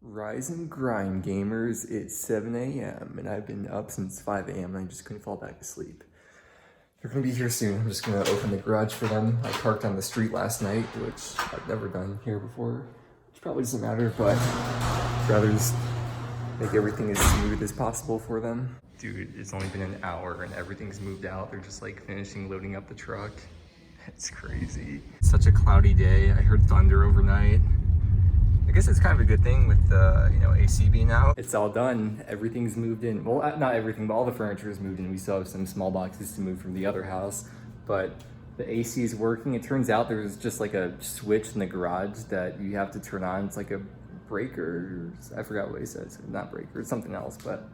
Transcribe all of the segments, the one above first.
Rise and grind, gamers. It's 7 a.m. and I've been up since 5 a.m. and I just couldn't fall back asleep. They're gonna be here soon. I'm just gonna open the garage for them. I parked on the street last night, which I've never done here before. Which probably doesn't matter, but I'd rather just make everything as smooth as possible for them. Dude, it's only been an hour and everything's moved out. They're just like finishing loading up the truck. It's crazy. It's such a cloudy day. I heard thunder overnight. I guess it's kind of a good thing with the, AC being out. It's all done. Everything's moved in. Well, not everything, but all the furniture is moved in. We still have some small boxes to move from the other house, but the AC is working. It turns out there's just like a switch in the garage that you have to turn on. It's like a breaker. I forgot what he says. Not breaker, it's something else, but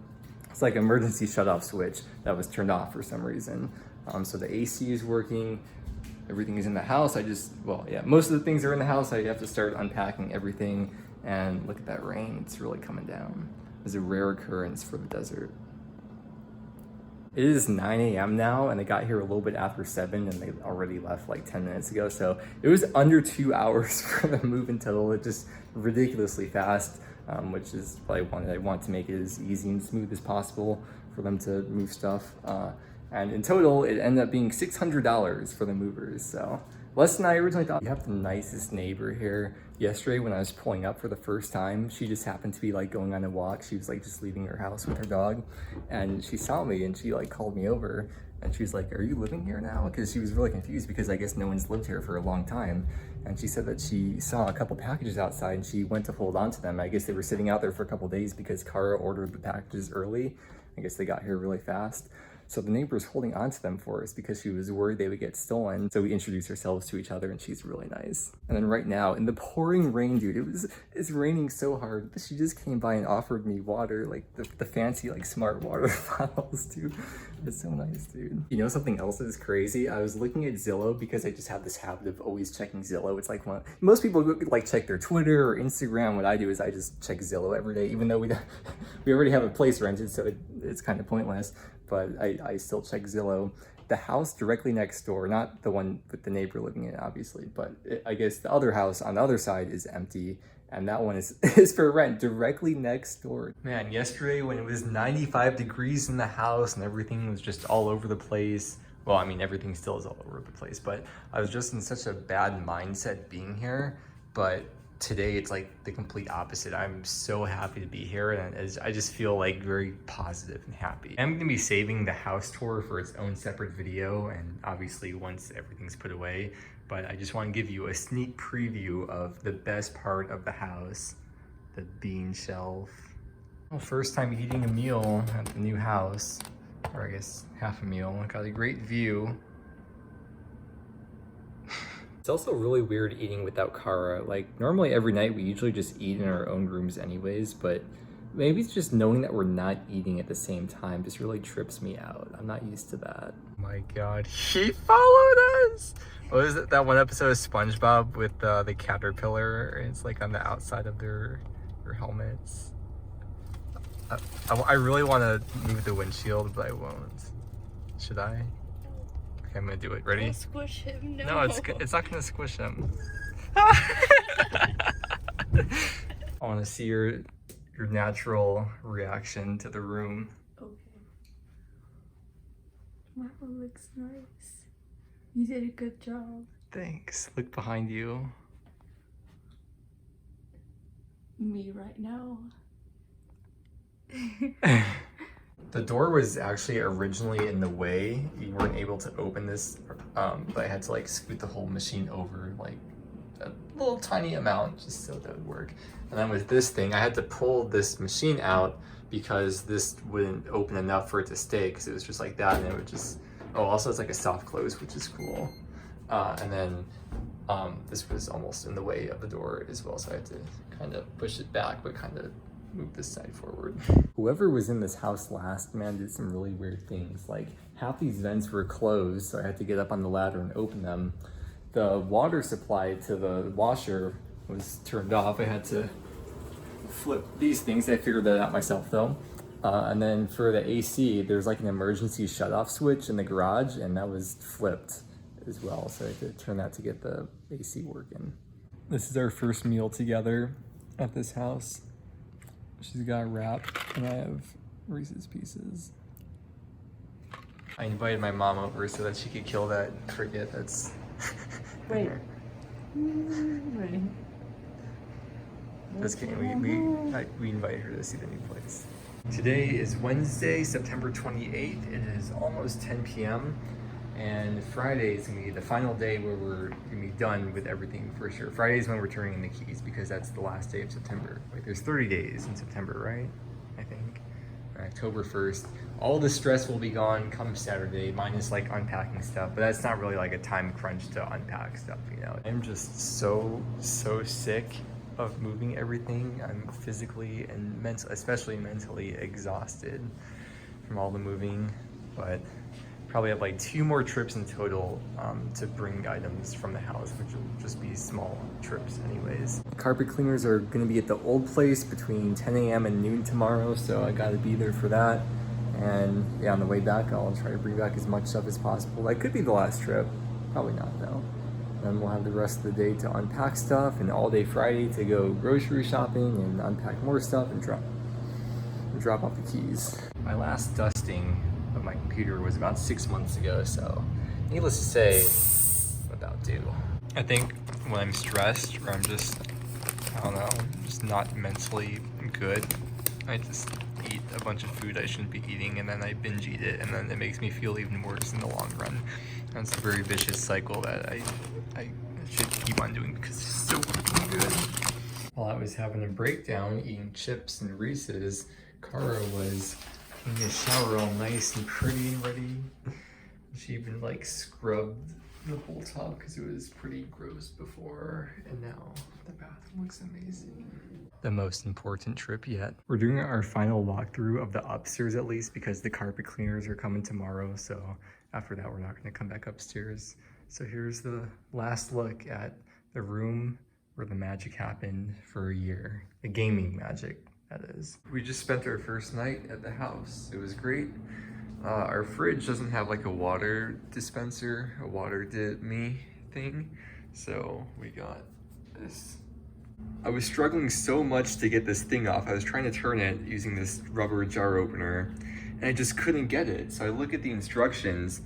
it's like an emergency shut-off switch that was turned off for some reason. So the AC is working. Everything is in the house. Most of the things are in the house. I have to start unpacking everything. And look at that rain. It's really coming down. It's a rare occurrence for the desert. It is 9 a.m. now, and I got here a little bit after 7, and they already left like 10 minutes ago. So it was under 2 hours for the move in total. It's just ridiculously fast, which is what I wanted. I want to make it as easy and smooth as possible for them to move stuff. And in total, it ended up being $600 for the movers. So less than I originally thought. You have the nicest neighbor here. Yesterday when I was pulling up for the first time, she just happened to be like going on a walk. She was like just leaving her house with her dog, and she saw me and she like called me over and she was like, "Are you living here now?" Because she was really confused because I guess no one's lived here for a long time. And she said that she saw a couple packages outside and she went to hold on to them. I guess they were sitting out there for a couple days because Kara ordered the packages early. I guess they got here really fast. So the neighbor's holding on to them for us because she was worried they would get stolen. So we introduced ourselves to each other and she's really nice. And then right now in the pouring rain, dude, it's raining so hard. She just came by and offered me water, like the fancy like smart water bottles too. It's so nice, dude. You know something else that's crazy? I was looking at Zillow because I just have this habit of always checking Zillow. It's like most people like check their Twitter or Instagram. What I do is I just check Zillow every day, even though we already have a place rented, so it's kind of pointless. But I still check Zillow. The house directly next door, not the one with the neighbor living in it, obviously, but I guess the other house on the other side is empty, and that one is for rent directly next door. Man, yesterday when it was 95 degrees in the house and everything was just all over the place, well, I mean, everything still is all over the place, but I was just in such a bad mindset being here, but today it's like the complete opposite. I'm so happy to be here and I just feel like very positive and happy. I'm gonna be saving the house tour for its own separate video and obviously once everything's put away, but I just want to give you a sneak preview of the best part of the house, the bean shelf. Well, first time eating a meal at the new house, or I guess half a meal. I got a great view. It's also really weird eating without Kara. Like normally every night we usually just eat in our own rooms anyways, but maybe it's just knowing that we're not eating at the same time just really trips me out. I'm not used to that. Oh my God, he followed us! What is it, that one episode of SpongeBob with the caterpillar? It's like on the outside of their helmets. I really want to move the windshield, but I won't. Should I? Okay, I'm gonna do it. Ready? Don't squish him. No, it's not gonna squish him. I want to see your natural reaction to the room. Okay. Wow, looks nice. You did a good job. Thanks. Look behind you. Me right now. The door was actually originally in the way. You weren't able to open this, but I had to like scoot the whole machine over like a little tiny amount just so that would work. And then with this thing, I had to pull this machine out because this wouldn't open enough for it to stay because it was just like that and it would just, oh, also it's like a soft close, which is cool. And then this was almost in the way of the door as well, so I had to kind of push it back, but kind of move this side forward. Whoever was in this house last, man, did some really weird things. Like half these vents were closed, so I had to get up on the ladder and open them. The water supply to the washer was turned off. I had to flip these things. I figured that out myself though. And then for the AC, there's like an emergency shut-off switch in the garage, and that was flipped as well. So I had to turn that to get the AC working. This is our first meal together at this house. She's got a wrap, and I have Reese's Pieces. I invited my mom over so that she could kill that cricket that's... Wait. Just kidding, we invited her to see the new place. Today is Wednesday, September 28th. It is almost 10 p.m. And Friday is gonna be the final day where we're gonna be done with everything for sure. Friday is when we're turning in the keys because that's the last day of September. Like there's 30 days in September, right? I think. October 1st. All the stress will be gone come Saturday, minus like unpacking stuff, but that's not really like a time crunch to unpack stuff, you know? I'm just so sick of moving everything. I'm physically and especially mentally exhausted from all the moving, but probably have like 2 more trips in total to bring items from the house, which will just be small trips anyways. Carpet cleaners are gonna be at the old place between 10 a.m. and noon tomorrow, so I gotta be there for that. And yeah, on the way back, I'll try to bring back as much stuff as possible. That could be the last trip, probably not though. Then we'll have the rest of the day to unpack stuff, and all day Friday to go grocery shopping and unpack more stuff and drop off the keys. My last dusting of my computer was about 6 months ago, so needless to say, about due. I think when I'm stressed or I'm just, I don't know, just not mentally good, I just eat a bunch of food I shouldn't be eating, and then I binge eat it, and then it makes me feel even worse in the long run. And it's a very vicious cycle that I should keep on doing because it's so fucking good. While I was having a breakdown eating chips and Reese's, Cara was in the shower all nice and pretty and ready. She even like scrubbed the whole tub because it was pretty gross before, and now the bathroom looks amazing. The most important trip yet. We're doing our final walkthrough of the upstairs at least because the carpet cleaners are coming tomorrow, so after that we're not going to come back upstairs. So here's the last look at the room where the magic happened for a year. The gaming magic, that is. We just spent our first night at the house. It was great. Our fridge doesn't have like a water dispenser, a water me thing, so we got this. I was struggling so much to get this thing off. I was trying to turn it using this rubber jar opener, and I just couldn't get it. So I look at the instructions,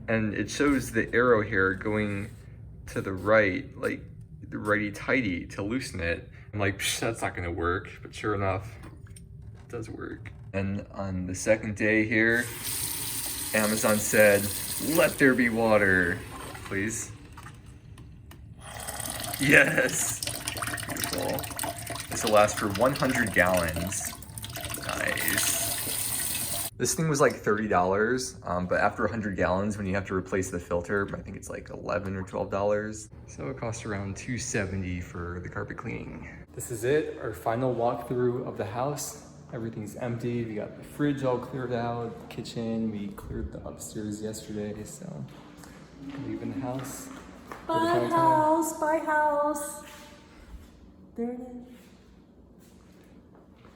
and it shows the arrow here going to the right, like the righty-tighty to loosen it. I'm like, that's not gonna work, but sure enough, it does work. And on the second day here, Amazon said, let there be water, please. Yes, beautiful. This will last for 100 gallons. Nice. This thing was like $30, but after 100 gallons, when you have to replace the filter, I think it's like $11 or $12. So it costs around $270 for the carpet cleaning. This is it, our final walkthrough of the house. Everything's empty. We got the fridge all cleared out, the kitchen. We cleared the upstairs yesterday, so leaving the house. Bye house, bye house. There it is.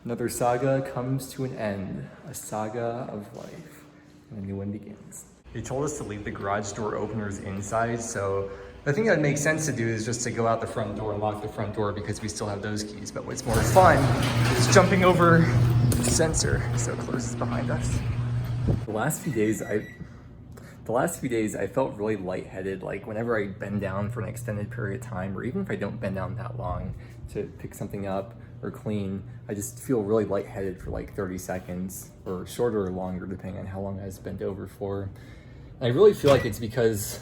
Another saga comes to an end, a saga of life, and a new one begins. They told us to leave the garage door openers inside, so the thing that makes sense to do is just to go out the front door and lock the front door because we still have those keys. But what's more fun is jumping over the sensor so it closes behind us. The last few days I felt really lightheaded. Like whenever I bend down for an extended period of time, or even if I don't bend down that long to pick something up or clean, I just feel really lightheaded for like 30 seconds or shorter or longer, depending on how long I was bent over for. And I really feel like it's because,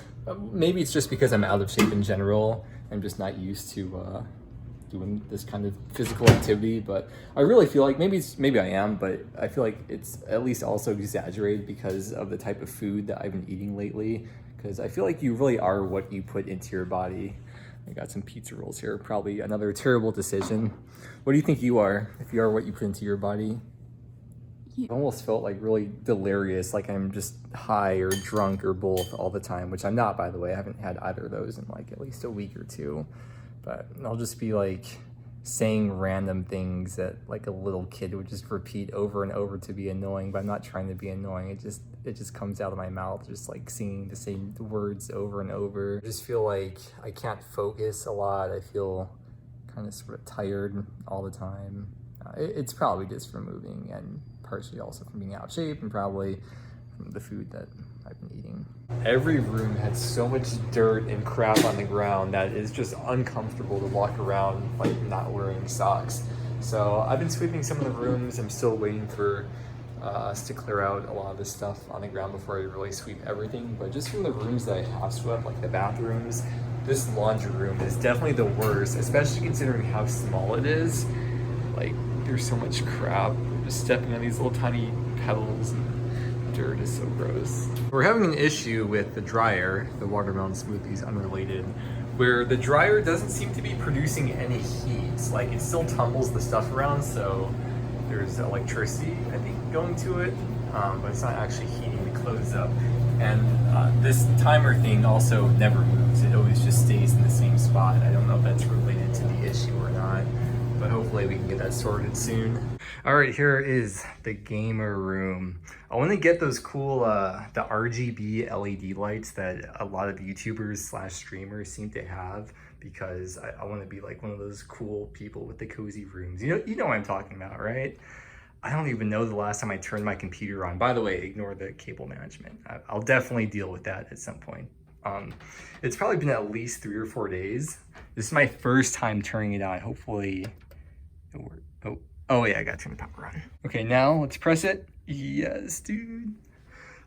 maybe it's just because I'm out of shape in general. I'm just not used to doing this kind of physical activity, but I really feel like maybe I am, but I feel like it's at least also exaggerated because of the type of food that I've been eating lately. Because I feel like you really are what you put into your body. I got some pizza rolls here, probably another terrible decision. What do you think you are, if you are what you put into your body? I almost felt like really delirious, like I'm just high or drunk or both all the time, which I'm not, by the way. I haven't had either of those in like at least a week or two. But I'll just be like saying random things that like a little kid would just repeat over and over to be annoying, but I'm not trying to be annoying. It just comes out of my mouth, just like singing the same words over and over. I just feel like I can't focus a lot. I feel kind of sort of tired all the time. I It's probably just from moving and partially also from being out of shape and probably from the food that I've been eating. Every room had so much dirt and crap on the ground that it's just uncomfortable to walk around like not wearing socks. So I've been sweeping some of the rooms. I'm still waiting for us to clear out a lot of this stuff on the ground before I really sweep everything. But just from the rooms that I have swept, like the bathrooms, this laundry room is definitely the worst, especially considering how small it is. Like, there's so much crap. Just stepping on these little tiny pebbles and dirt is so gross. We're having an issue with the dryer, the watermelon smoothies, unrelated, where the dryer doesn't seem to be producing any heat. Like, it still tumbles the stuff around, so there's electricity, I think, going to it, but it's not actually heating the clothes up. And this timer thing also never moves. It always just stays in the same spot. I don't know if that's related to the issue or not, but hopefully we can get that sorted soon. All right, here is the gamer room. I want to get those cool, the RGB LED lights that a lot of YouTubers / streamers seem to have, because I want to be like one of those cool people with the cozy rooms. You know what I'm talking about, right? I don't even know the last time I turned my computer on. By the way, ignore the cable management. I'll definitely deal with that at some point. It's probably been at least 3 or 4 days. This is my first time turning it on. Hopefully it works. Oh yeah, I got to turn the power on. Okay, now let's press it. Yes, dude.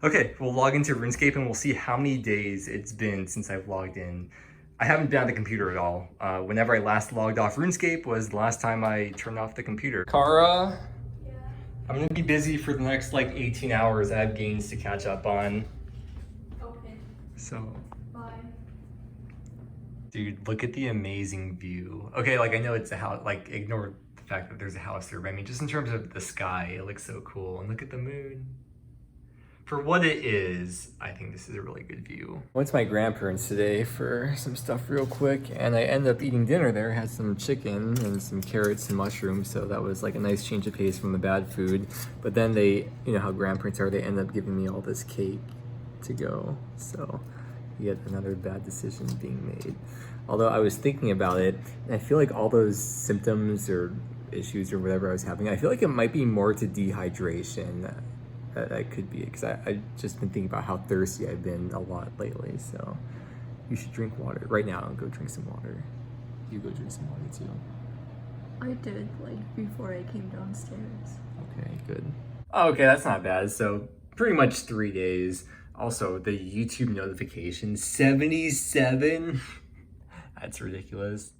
Okay, we'll log into RuneScape and we'll see how many days it's been since I've logged in. I haven't been on the computer at all. Whenever I last logged off RuneScape was the last time I turned off the computer. Kara? Yeah? I'm gonna be busy for the next like 18 hours. I have games to catch up on. Okay. So. Bye. Dude, look at the amazing view. Okay, like I know it's a house, like ignore the fact that there's a house there, but I mean, just in terms of the sky, it looks so cool. And look at the moon. For what it is, I think this is a really good view. Went to my grandparents today for some stuff real quick, and I ended up eating dinner there. Had some chicken and some carrots and mushrooms, so that was like a nice change of pace from the bad food. But then they, you know how grandparents are, they end up giving me all this cake to go. So yet another bad decision being made. Although I was thinking about it, and I feel like all those symptoms or issues or whatever I was having, I feel like it might be more to dehydration. That could be, because I've just been thinking about how thirsty I've been a lot lately. So you should drink water right now. Go drink some water. You go drink some water too. I did, like, before I came downstairs. Okay, good. Oh, okay, that's not bad. So pretty much 3 days. Also, the YouTube notifications, 77. That's ridiculous.